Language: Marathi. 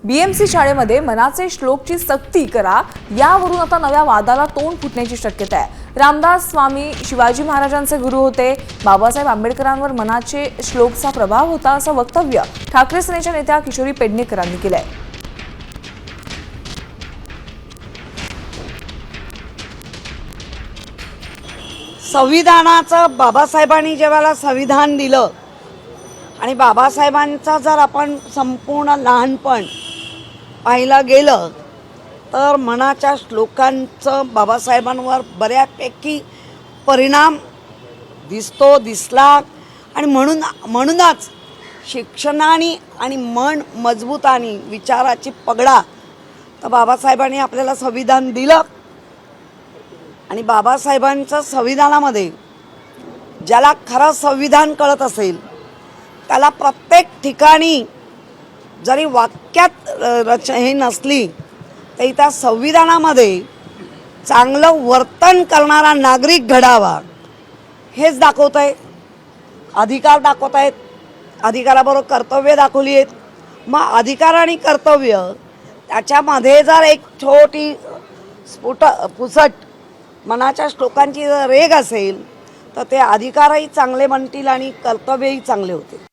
बीएमसी शाळेमध्ये मनाचे श्लोकची सक्ती करा यावरून आता नव्या वादाला तोंड फुटण्याची शक्यता आहे। रामदास स्वामी शिवाजी महाराजांचे गुरु होते। बाबासाहेब आंबेडकरांवर मनाचे श्लोकचा प्रभाव होता असं वक्तव्य ठाकरे सेनेच्या नेत्या किशोरी पेडणेकरांनी केलंय। संविधानाचं बाबासाहेबांनी जेव्हा संविधान दिलं आणि बाबासाहेबांचा जर आपण संपूर्ण लहानपण पाहिलं गेलं तर मनाच्या श्लोकांचं बाबासाहेबांवर बऱ्यापैकी परिणाम दिसला आणि म्हणूनच शिक्षणाने आणि मन मजबूताने विचाराची पगडा तर बाबासाहेबांनी आपल्याला संविधान दिलं आणि बाबासाहेबांच्या संविधानामध्ये ज्याला खरं संविधान कळत असेल त्याला प्रत्येक ठिकाणी जरी वाक्यात हे नसली तरी त्या संविधानामध्ये चांगलं वर्तन करणारा नागरिक घडावा हेच दाखवत आहे। अधिकार दाखवत आहेत, अधिकाराबरोबर कर्तव्य दाखवली आहेत। मग अधिकार आणि कर्तव्य त्याच्यामध्ये जर एक छोटी पुसट मनाच्या श्लोकांची जर रेघ असेल तर ते अधिकारही चांगले बनतील आणि कर्तव्यही चांगले होतील।